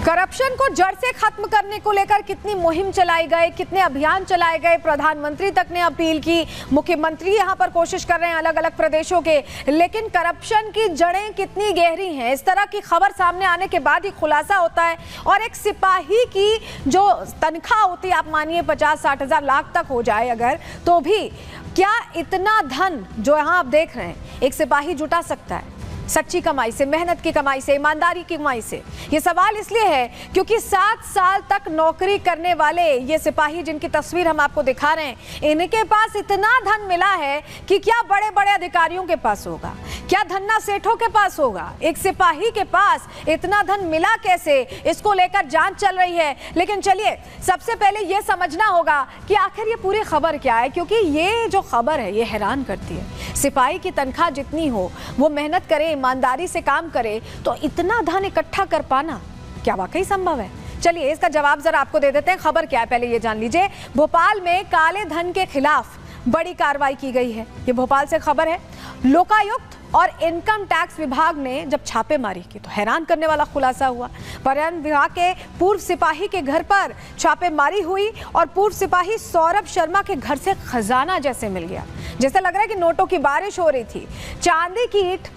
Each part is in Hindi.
करप्शन को जड़ से खत्म करने को लेकर कितनी मुहिम चलाई गई, कितने अभियान चलाए गए, प्रधानमंत्री तक ने अपील की, मुख्यमंत्री यहां पर कोशिश कर रहे हैं अलग अलग प्रदेशों के, लेकिन करप्शन की जड़ें कितनी गहरी हैं, इस तरह की खबर सामने आने के बाद ही खुलासा होता है। और एक सिपाही की जो तनख्वाह होती है, आप मानिए 50-60 हज़ार लाख तक हो जाए अगर, तो भी क्या इतना धन जो यहाँ आप देख रहे हैं एक सिपाही जुटा सकता है सच्ची कमाई से, मेहनत की कमाई से, ईमानदारी की कमाई से? ये सवाल इसलिए है क्योंकि 7 साल तक नौकरी करने वाले ये सिपाही जिनकी तस्वीर हम आपको दिखा रहे हैं, इनके पास इतना धन मिला है कि क्या बड़े बड़े अधिकारियों के पास होगा, क्या धन्ना सेठों के पास होगा? एक सिपाही के पास इतना धन मिला कैसे, इसको लेकर जांच चल रही है। लेकिन चलिए सबसे पहले ये समझना होगा कि आखिर ये पूरी खबर क्या है, क्योंकि ये जो खबर है ये हैरान करती है। सिपाही की तनख्वाह जितनी हो, वो मेहनत करे, ईमानदारी से काम करे, तो इतना धन इकट्ठा कर पाना क्या वाकई संभव है? चलिए इसका जवाब जरा आपको दे देते हैं। खबर क्या है पहले ये जान लीजिए। भोपाल में काले धन के खिलाफ बड़ी कार्रवाई की गई है। ये भोपाल से खबर है। लोकायुक्त और इनकम टैक्स विभाग ने जब छापेमारी की तो हैरान करने वाला खुलासा हुआ। पर्यटन विभाग के पूर्व सिपाही के घर पर छापेमारी हुई और पूर्व सिपाही सौरभ शर्मा के घर से खजाना जैसे मिल गया। जैसे लग रहा है कि नोटों की बारिश हो रही थी। चांदी की ईंट,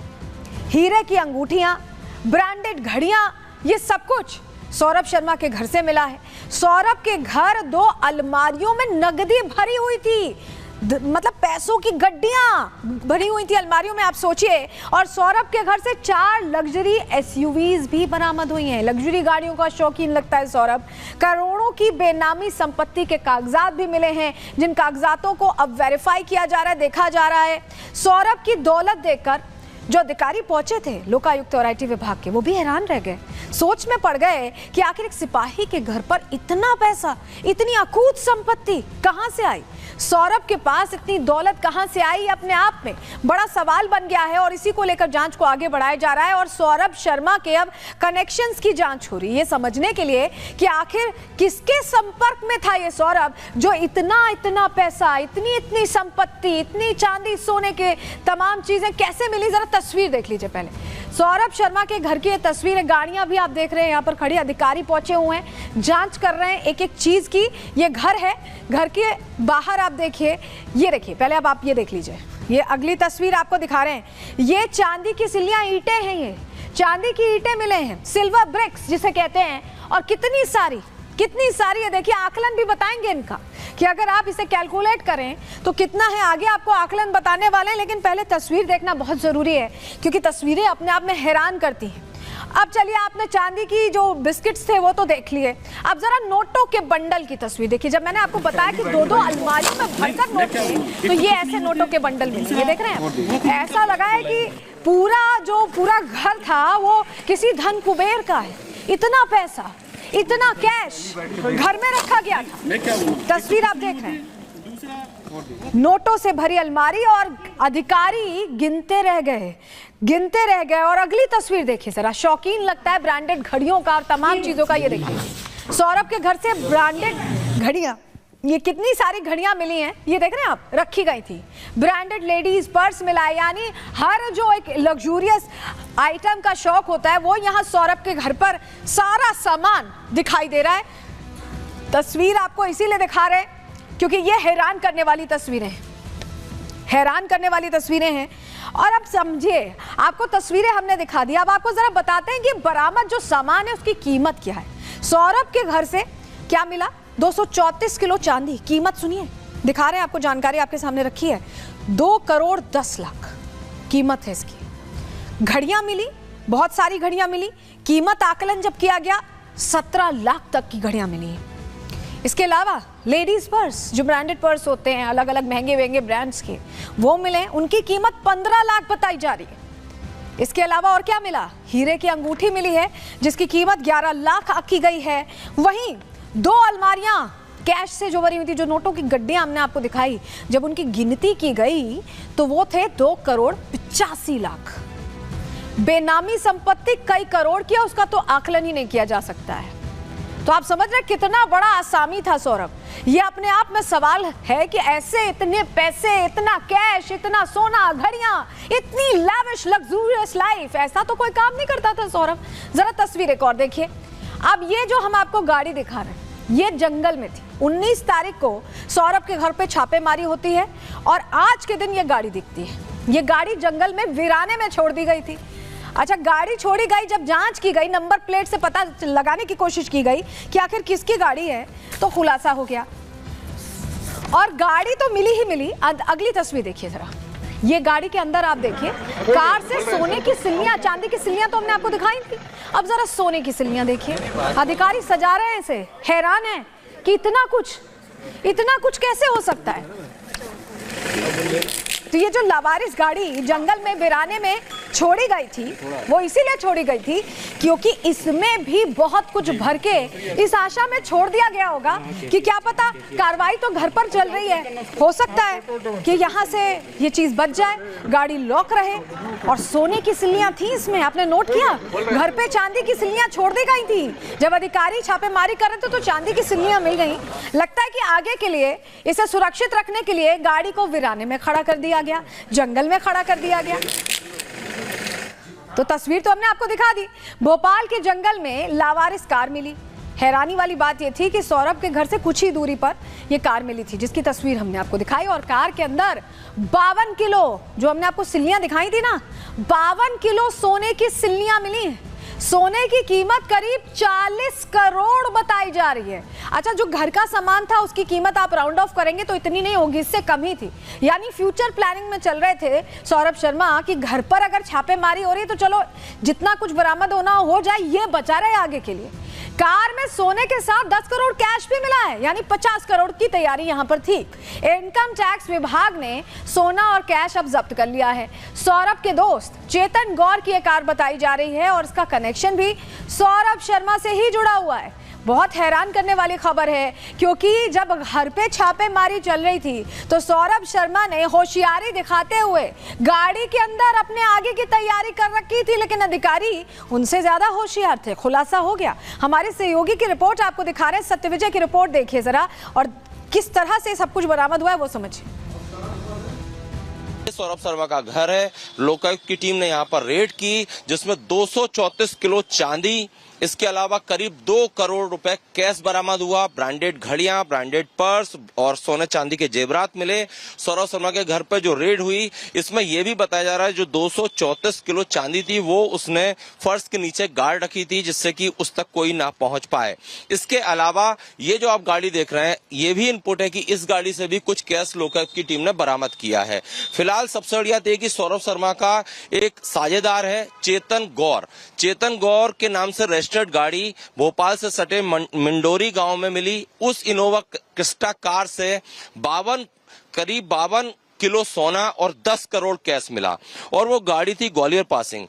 हीरे की अंगूठियां, ब्रांडेड घड़ियां, ये सब कुछ सौरभ शर्मा के घर से मिला है। सौरभ के घर 2 अलमारियों में नकदी भरी हुई थी, मतलब पैसों की गड्डियां भरी हुई थी अलमारियों में, आप सोचिए। और सौरभ के घर से 4 लग्जरी एसयूवीज भी बरामद हुई हैं। लग्जरी गाड़ियों का शौकीन लगता है सौरभ। करोड़ों की बेनामी संपत्ति के कागजात भी मिले हैं, जिन कागजातों को अब वेरीफाई किया जा रहा है, देखा जा रहा है। सौरभ की दौलत देखकर जो अधिकारी पहुंचे थे लोकायुक्त और आईटी विभाग के, वो भी हैरान रह गए, सोच में पड़ गए कि आखिर एक सिपाही के घर पर इतना पैसा, इतनी अकूत संपत्ति कहां से आई? सौरभ के पास इतनी दौलत कहां से आई? अपने आप में बड़ा सवाल बन गया है और इसी को लेकर जांच को आगे बढ़ाया जा रहा है। और सौरभ शर्मा के अब कनेक्शंस की जांच हो रही है, ये समझने के लिए कि आखिर किसके संपर्क में था ये सौरभ, जो इतना पैसा, इतनी संपत्ति, इतनी चांदी सोने के तमाम चीजें कैसे मिली? जरा तस्वीर देख लीजिए पहले। सौरभ शर्मा के घर की ये तस्वीर है। गाड़ियां भी आप देख रहे हैं, यहाँ पर खड़ी, अधिकारी पहुंचे हुए हैं, जांच कर रहे हैं एक एक चीज की। ये घर है, घर के बाहर आप देखिए, ये देखिए पहले अब आप ये देख लीजिए, ये अगली तस्वीर आपको दिखा रहे हैं। ये चांदी की सिल्लियां ईंटें हैं, ये चांदी की ईंटें मिले हैं, सिल्वर ब्रिक्स जिसे कहते हैं। और कितनी सारी है, देखिए आकलन भी बताएंगे इनका कि अगर आप इसे कैलकुलेट करें तो कितना है, आगे आपको आकलन बताने वाले हैं। लेकिन पहले तस्वीर देखना बहुत जरूरी है क्योंकि तस्वीरें अपने आप में हैरान करती हैं। अब चलिए, आपने चांदी की जो बिस्किट्स थे वो तो देख लिए, अब जरा नोटों के बंडल की तस्वीर देखिए। जब मैंने आपको बताया कि 2 अलमारियों में भरकर नोट थे, तो ये ऐसे नोटों के बंडल मिले, ये देख रहे हैं। ऐसा लगा है कि पूरा घर था वो किसी धन कुबेर का है। इतना पैसा, इतना कैश घर में रखा गया था। तस्वीर आप देख रहे हैं, नोटों से भरी अलमारी और अधिकारी गिनते रह गए। और अगली तस्वीर देखिए जरा, शौकीन लगता है ब्रांडेड घड़ियों का और तमाम चीजों का। ये देखिए सौरभ के घर से ब्रांडेड घड़ियां, ये कितनी सारी घड़ियां मिली हैं, ये देख रहे हैं आप, रखी गई थी। ब्रांडेड लेडीज पर्स मिला है, यानी हर जो एक लग्जूरियस आइटम का शौक होता है वो यहाँ सौरभ के घर पर सारा सामान दिखाई दे रहा है। तस्वीर आपको इसीलिए दिखा रहे हैं क्योंकि ये हैरान करने वाली तस्वीरें हैं। और अब समझिए, आपको तस्वीरें हमने दिखा दी, अब आपको जरा बताते हैं कि बरामद जो सामान है उसकी कीमत क्या है। सौरभ के घर से क्या मिला? 234 किलो चांदी। कीमत सुनिए, दिखा रहे हैं आपको, जानकारी आपके सामने रखी है। 2 करोड़ 10 लाख कीमत है इसकी। घड़ियां मिली, बहुत सारी घड़ियां मिली। कीमत आकलन जब किया गया 17 लाख तक की घड़ियां मिली। इसके अलावा लेडीज पर्स, जो ब्रांडेड पर्स होते हैं अलग अलग महंगे ब्रांड्स के, वो मिले, उनकी कीमत 15 लाख बताई जा रही है। इसके अलावा और क्या मिला? हीरे की अंगूठी मिली है जिसकी कीमत 11 लाख आकी गई है। वहीं 2 अलमारियां कैश से जो भरी हुई थी, जो नोटों की गड्डियां हमने आपको दिखाई, जब उनकी गिनती की गई तो वो थे 2 करोड़ 85 लाख। बेनामी संपत्ति कई करोड़ की है, उसका तो आकलन ही नहीं किया जा सकता है। तो आप समझ रहे कितना बड़ा आसामी था सौरभ। ये अपने आप में सवाल है कि ऐसे इतने पैसे, इतना कैश, इतना सोना, घड़ियां, इतनी लैविश लग्जूरियस लाइफ, ऐसा तो कोई काम नहीं करता था सौरभ। जरा तस्वीर एक और देखिए। अब ये जो हम आपको गाड़ी दिखा रहे हैं, ये जंगल में थी। 19 तारीख को सौरभ के घर पे छापेमारी होती है और आज के दिन ये गाड़ी दिखती है। ये गाड़ी जंगल में वीराने में छोड़ दी गई थी। अच्छा, गाड़ी छोड़ी गई, जब जांच की गई, नंबर प्लेट से पता लगाने की कोशिश की गई कि आखिर किसकी गाड़ी है, तो खुलासा हो गया। और गाड़ी तो मिली ही मिली। अगली तस्वीर देखिए जरा। ये गाड़ी के अंदर आप देखिए, कार से सोने की सिल्लियां, चांदी की सिल्लियां तो हमने आपको दिखाई थी, अब जरा सोने की सिल्लियां देखिए। अधिकारी सजा रहे हैं इसे, हैरान है कि इतना कुछ कैसे हो सकता है। तो ये जो लावारिस गाड़ी जंगल में वीराने में छोड़ी गई थी, वो इसीलिए छोड़ी गई थी क्योंकि इसमें भी बहुत कुछ भर के इस आशा में छोड़ दिया गया होगा कि क्या पता कार्रवाई तो घर पर चल रही है, हो सकता है कि यहाँ से ये चीज बच जाए, गाड़ी लॉक रहे। और सोने की सिल्लियां थी इसमें, आपने नोट किया, घर पे चांदी की सिल्लियां छोड़ दी गई थी। जब अधिकारी छापेमारी कर रहे थे तो चांदी की सिल्लियां मिल गई। लगता है कि आगे के लिए इसे सुरक्षित रखने के लिए गाड़ी को वीराने में खड़ा कर दिया गया, जंगल में खड़ा कर दिया गया। तो तस्वीर तो हमने आपको दिखा दी। भोपाल के जंगल में लावारिस कार मिली। हैरानी वाली बात यह थी कि सौरभ के घर से कुछ ही दूरी पर यह कार मिली थी, जिसकी तस्वीर हमने आपको दिखाई। और कार के अंदर 52 किलो, जो हमने आपको सिल्लियां दिखाई थी ना, 52 किलो सोने की सिल्लियां मिली। सोने की कीमत करीब 40 करोड़ बताई जा रही है। अच्छा, जो घर का सामान था उसकी कीमत आप राउंड ऑफ करेंगे तो इतनी नहीं होगी, इससे कम ही थी। यानी फ्यूचर प्लानिंग में चल रहे थे सौरभ शर्मा कि घर पर अगर छापेमारी हो रही है तो चलो जितना कुछ बरामद होना हो जाए, ये बचा रहे आगे के लिए। कार में सोने के साथ 10 करोड़ कैश भी मिला है, यानी 50 करोड़ की तैयारी यहां पर थी। इनकम टैक्स विभाग ने सोना और कैश अब जब्त कर लिया है। सौरभ के दोस्त चेतन गौर की यह कार बताई जा रही है और इसका कनेक्शन भी सौरभ शर्मा से ही जुड़ा हुआ है। बहुत हैरान करने वाली खबर है क्योंकि जब घर पे छापेमारी चल रही थी तो सौरभ शर्मा ने होशियारी दिखाते हुए गाड़ी के अंदर अपने आगे की तैयारी कर रखी थी, लेकिन अधिकारी उनसे ज्यादा होशियार थे। खुलासा हो गया। हमारे सहयोगी की रिपोर्ट आपको दिखा रहे हैं, सत्यविजय की रिपोर्ट देखिए जरा, और किस तरह से सब कुछ बरामद हुआ है वो समझिए। सौरभ शर्मा का घर है। लोकायुक्त की टीम ने यहाँ पर रेड की, जिसमें 234 किलो चांदी, इसके अलावा करीब 2 करोड़ रुपए कैश बरामद हुआ। ब्रांडेड घड़ियां, ब्रांडेड पर्स और सोने चांदी के जेवरात मिले। सौरभ शर्मा के घर पर जो रेड हुई, इसमें यह भी बताया जा रहा है जो 234 किलो चांदी थी वो उसने फर्श के नीचे गाड़ रखी थी, जिससे कि उस तक कोई ना पहुंच पाए। इसके अलावा ये जो आप गाड़ी देख रहे हैं, ये भी इनपुट है कि इस गाड़ी से भी कुछ कैश लोकायुक्त की टीम ने बरामद किया है। फिलहाल सबसे बड़ी बात यह कि सौरभ शर्मा का एक साझेदार है चेतन गौर। चेतन गौर के नाम से रजिस्टर्ड गाड़ी भोपाल से सटे मंडोरी गांव में मिली। उस इनोवा क्रिस्टा कार से करीब 52 किलो सोना और 10 करोड़ कैश मिला और वो गाड़ी थी ग्वालियर पासिंग।